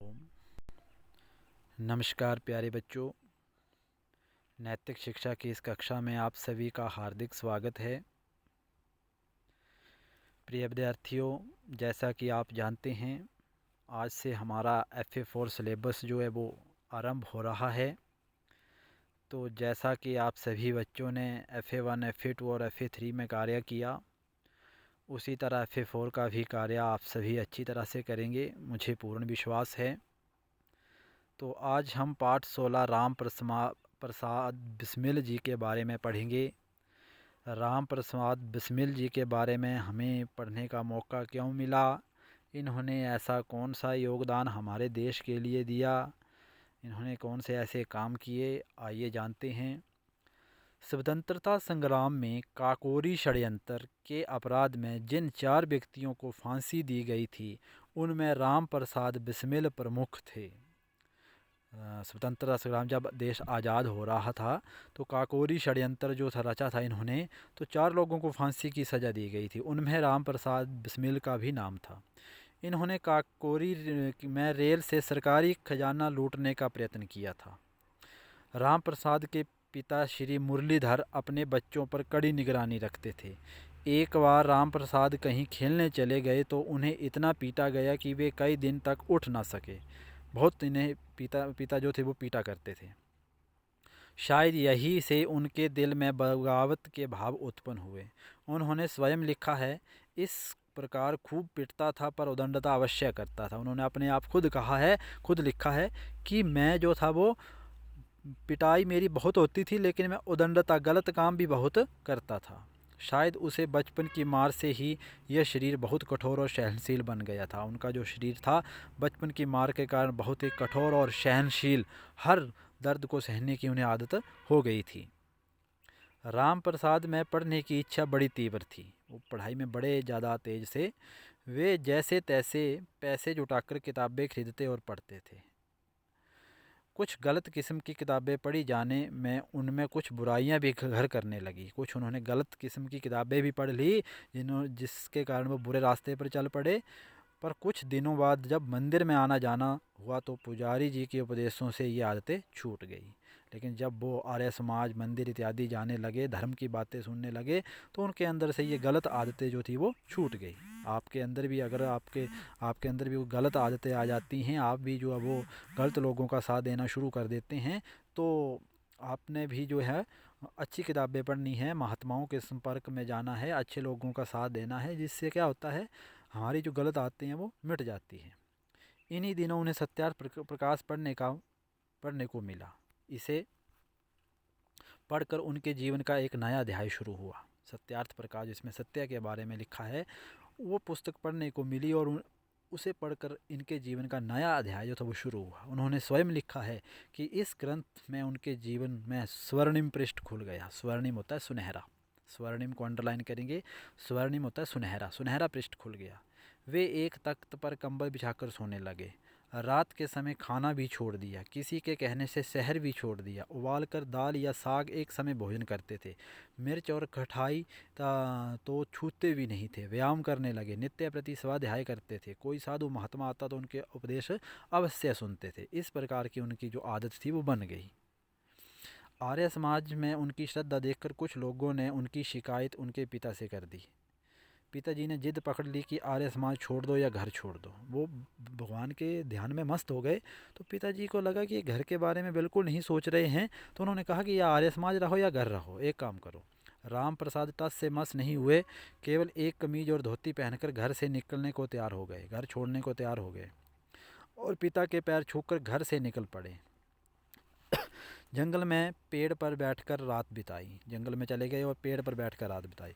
ओम। नमस्कार प्यारे बच्चों, नैतिक शिक्षा की इस कक्षा में आप सभी का हार्दिक स्वागत है। प्रिय विद्यार्थियों, जैसा कि आप जानते हैं, आज से हमारा FA4 सिलेबस जो है वो आरंभ हो रहा है। तो जैसा कि आप सभी बच्चों ने FA1, FA2 और FA3 में कार्य किया, उसी तरह FA4 का भी कार्य आप सभी अच्छी तरह से करेंगे, मुझे पूर्ण विश्वास है। तो आज हम पाठ 16 राम प्रसाद बिस्मिल जी के बारे में पढ़ेंगे। राम प्रसाद बिस्मिल जी के बारे में हमें पढ़ने का मौका क्यों मिला, इन्होंने ऐसा कौन सा योगदान हमारे देश के लिए दिया, इन्होंने कौन से ऐसे काम किए, आइए जानते हैं। स्वतंत्रता संग्राम में काकोरी षड्यंत्र के अपराध में जिन 4 व्यक्तियों को फांसी दी गई थी, उनमें राम प्रसाद बिस्मिल प्रमुख थे। स्वतंत्रता संग्राम जब देश आज़ाद हो रहा था तो काकोरी षड्यंत्र जो था रचा था इन्होंने, तो 4 लोगों को फांसी की सज़ा दी गई थी, उनमें राम प्रसाद बिस्मिल का भी नाम था। इन्होंने काकोरी में रेल से सरकारी खजाना लूटने का प्रयत्न किया था। राम प्रसाद के पिता श्री मुरलीधर अपने बच्चों पर कड़ी निगरानी रखते थे। एक बार राम प्रसाद कहीं खेलने चले गए तो उन्हें इतना पीटा गया कि वे कई दिन तक उठ ना सके। बहुत इन्हें पिता जो थे वो पीटा करते थे। शायद यही से उनके दिल में बगावत के भाव उत्पन्न हुए। उन्होंने स्वयं लिखा है, इस प्रकार खूब पिटता था पर उदंडता अवश्य करता था। उन्होंने अपने आप खुद कहा है, खुद लिखा है कि मैं जो था वो पिटाई मेरी बहुत होती थी, लेकिन मैं उदंडता गलत काम भी बहुत करता था। शायद उसे बचपन की मार से ही यह शरीर बहुत कठोर और सहनशील बन गया था। उनका जो शरीर था बचपन की मार के कारण बहुत ही कठोर और सहनशील, हर दर्द को सहने की उन्हें आदत हो गई थी। राम प्रसाद में पढ़ने की इच्छा बड़ी तीव्र थी, वो पढ़ाई में बड़े ज़्यादा तेज से, वे जैसे तैसे पैसे जुटाकर किताबें खरीदते और पढ़ते थे। कुछ गलत किस्म की किताबें पढ़ी जाने में उनमें कुछ बुराइयां भी घर करने लगी। कुछ उन्होंने गलत किस्म की किताबें भी पढ़ ली जिसके कारण वो बुरे रास्ते पर चल पड़े। पर कुछ दिनों बाद जब मंदिर में आना जाना हुआ तो पुजारी जी के उपदेशों से ये आदतें छूट गई। लेकिन जब वो आर्य समाज, मंदिर इत्यादि जाने लगे, धर्म की बातें सुनने लगे, तो उनके अंदर से ये गलत आदतें जो थी वो छूट गई। आपके अंदर भी अगर आपके अंदर भी वो गलत आदतें आ जाती हैं, आप भी जो है वो गलत लोगों का साथ देना शुरू कर देते हैं, तो आपने भी जो है अच्छी किताबें पढ़नी है, महात्माओं के संपर्क में जाना है, अच्छे लोगों का साथ देना है, जिससे क्या होता है हमारी जो गलत आदतें हैं वो मिट जाती हैं। इन्हीं दिनों उन्हें सत्यार्थ प्रकाश पढ़ने को मिला। इसे पढ़कर उनके जीवन का एक नया अध्याय शुरू हुआ। सत्यार्थ प्रकाश, जिसमें सत्य के बारे में लिखा है, वो पुस्तक पढ़ने को मिली और उसे पढ़कर इनके जीवन का नया अध्याय जो था वो शुरू हुआ। उन्होंने स्वयं लिखा है कि इस ग्रंथ में उनके जीवन में स्वर्णिम पृष्ठ खुल गया। स्वर्णिम होता है सुनहरा, स्वर्णिम को अंडरलाइन करेंगे, स्वर्णिम होता है सुनहरा, सुनहरा पृष्ठ खुल गया। वे एक तख्त पर कंबल बिछाकर सोने लगे। रात के समय खाना भी छोड़ दिया, किसी के कहने से शहर भी छोड़ दिया। उबाल कर दाल या साग एक समय भोजन करते थे। मिर्च और खटाई तो छूते भी नहीं थे। व्यायाम करने लगे, नित्य प्रति स्वाध्याय करते थे। कोई साधु महात्मा आता तो उनके उपदेश अवश्य सुनते थे। इस प्रकार की उनकी जो आदत थी वो बन गई। आर्य समाज में उनकी श्रद्धा देखकर कुछ लोगों ने उनकी शिकायत उनके पिता से कर दी। पिताजी ने जिद पकड़ ली कि आर्य समाज छोड़ दो या घर छोड़ दो। वो भगवान के ध्यान में मस्त हो गए, तो पिताजी को लगा कि ये घर के बारे में बिल्कुल नहीं सोच रहे हैं, तो उन्होंने कहा कि या आर्य समाज रहो या घर रहो, एक काम करो। राम प्रसाद टस से मस नहीं हुए, केवल एक कमीज और धोती पहनकर घर से निकलने को तैयार हो गए, घर छोड़ने को तैयार हो गए और पिता के पैर छूकर घर से निकल पड़े। जंगल में पेड़ पर बैठकर रात बिताई, जंगल में चले गए और पेड़ पर बैठकर रात बिताई।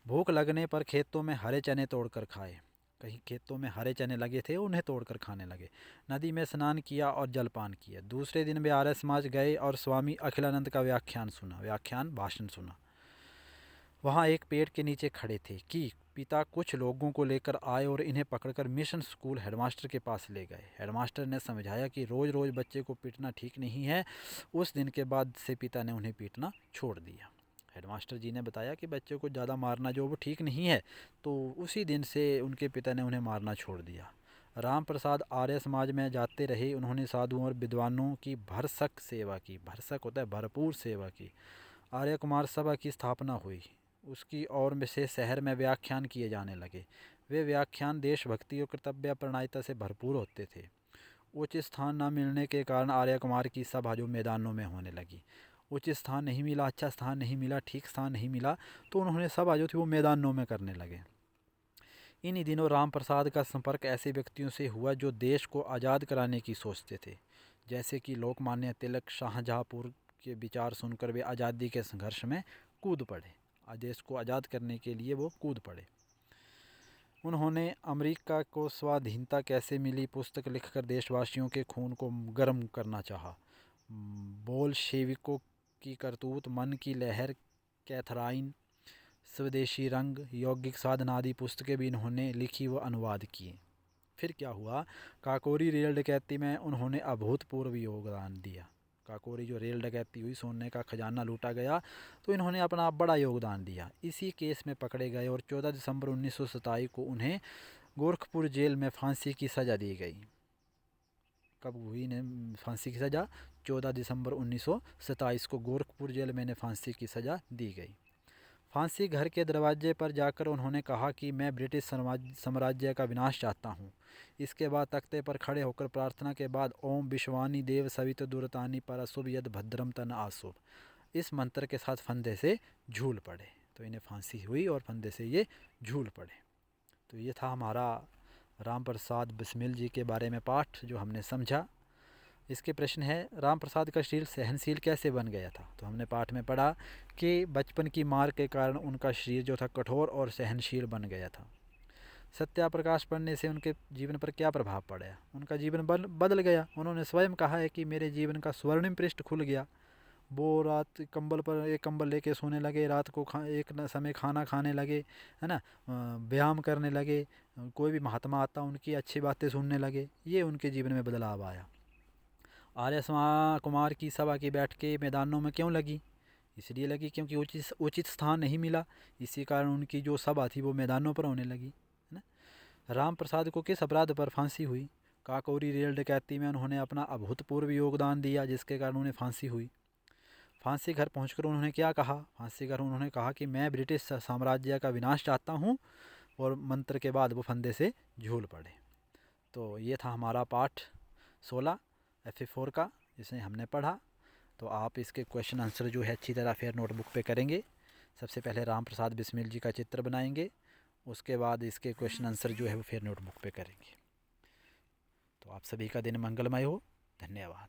भूख लगने पर खेतों में हरे चने तोड़कर खाए। कहीं खेतों में हरे चने लगे थे, उन्हें तोड़कर खाने लगे। नदी में स्नान किया और जलपान किया। दूसरे दिन वे आर्य समाज गए और स्वामी अखिलानंद का व्याख्यान भाषण सुना। वहाँ एक पेड़ के नीचे खड़े थे कि पिता कुछ लोगों को लेकर आए और इन्हें पकड़कर मिशन स्कूल हेडमास्टर के पास ले गए। हेडमास्टर ने समझाया कि रोज़ रोज़ बच्चे को पीटना ठीक नहीं है। उस दिन के बाद से पिता ने उन्हें पीटना छोड़ दिया। हेडमास्टर जी ने बताया कि बच्चे को ज़्यादा मारना जो वो ठीक नहीं है, तो उसी दिन से उनके पिता ने उन्हें मारना छोड़ दिया। राम प्रसाद आर्य समाज में जाते रहे। उन्होंने साधुओं और विद्वानों की भरसक सेवा की। भरसक होता है भरपूर सेवा की। आर्य कुमार सभा की स्थापना हुई। उसकी और में से शहर में व्याख्यान किए जाने लगे। वे व्याख्यान देशभक्ति और कर्तव्यपरायणता से भरपूर होते थे। उच्च स्थान न मिलने के कारण आर्य कुमार की सभा जो मैदानों में होने लगी। उच्च स्थान नहीं मिला, अच्छा स्थान नहीं मिला, ठीक स्थान नहीं मिला, तो उन्होंने सभा जो थी वो मैदानों में करने लगे। इन्हीं दिनों राम प्रसाद का संपर्क ऐसे व्यक्तियों से हुआ जो देश को आज़ाद कराने की सोचते थे। जैसे कि लोकमान्य तिलक, शाहजहाँपुर के विचार सुनकर वे आज़ादी के संघर्ष में कूद पड़े। देश को आज़ाद करने के लिए वो कूद पड़े। उन्होंने अमेरिका को स्वाधीनता कैसे मिली पुस्तक लिखकर देशवासियों के खून को गर्म करना चाहा। बोल्शेविकों की करतूत, मन की लहर, कैथराइन, स्वदेशी रंग, यौगिक साधना आदि पुस्तकें भी इन्होंने लिखी व अनुवाद किए। फिर क्या हुआ, काकोरी रेल डकैती में उन्होंने अभूतपूर्व योगदान दिया। काकोरी जो रेल डकैती हुई, सोने का खजाना लूटा गया, तो इन्होंने अपना बड़ा योगदान दिया। इसी केस में पकड़े गए और 14 दिसंबर 1927 को उन्हें गोरखपुर जेल में फांसी की सज़ा दी गई। कब हुई इन्हें फांसी की सज़ा? 14 दिसंबर 1927 को गोरखपुर जेल में इन्हें फांसी की सज़ा दी गई। फांसी घर के दरवाजे पर जाकर उन्होंने कहा कि मैं ब्रिटिश साम्राज्य का विनाश चाहता हूँ। इसके बाद तख्ते पर खड़े होकर प्रार्थना के बाद ओम विश्वानी देव सवित दुरतानी पर अशुभ यद भद्रम तन आशुभ, इस मंत्र के साथ फंदे से झूल पड़े। तो इन्हें फांसी हुई और फंदे से ये झूल पड़े। तो ये था हमारा राम प्रसाद बिस्मिल जी के बारे में पाठ जो हमने समझा। इसके प्रश्न है, राम प्रसाद का शरीर सहनशील कैसे बन गया था? तो हमने पाठ में पढ़ा कि बचपन की मार के कारण उनका शरीर जो था कठोर और सहनशील बन गया था। सत्याप्रकाश पढ़ने से उनके जीवन पर क्या प्रभाव पड़ा? उनका जीवन बदल गया। उन्होंने स्वयं कहा है कि मेरे जीवन का स्वर्णिम पृष्ठ खुल गया। वो रात कंबल पर एक कंबल लेके सोने लगे, रात को एक समय खाना खाने लगे, है ना, व्यायाम करने लगे, कोई भी महात्मा आता उनकी अच्छी बातें सुनने लगे। ये उनके जीवन में बदलाव आया। आर्य कुमार की सभा की बैठकें मैदानों में क्यों लगी? इसलिए लगी क्योंकि उचित स्थान नहीं मिला। इसी कारण उनकी जो सभा थी वो मैदानों पर होने लगी, है ना। राम प्रसाद को किस अपराध पर फांसी हुई? काकोरी रेल डकैती में उन्होंने अपना अभूतपूर्व योगदान दिया, जिसके कारण उन्हें फांसी हुई। फांसी घर पहुंचकर उन्होंने क्या कहा? फांसी घर उन्होंने कहा कि मैं ब्रिटिश साम्राज्य का विनाश चाहता हूँ, और मंत्र के बाद वो फंदे से झूल पड़े। तो ये था हमारा पाठ 16 FA4 का, जिसे हमने पढ़ा। तो आप इसके क्वेश्चन आंसर जो है अच्छी तरह फिर नोटबुक पे करेंगे। सबसे पहले राम प्रसाद बिस्मिल जी का चित्र बनाएंगे, उसके बाद इसके क्वेश्चन आंसर जो है वो फिर नोटबुक पे करेंगे। तो आप सभी का दिन मंगलमय हो। धन्यवाद।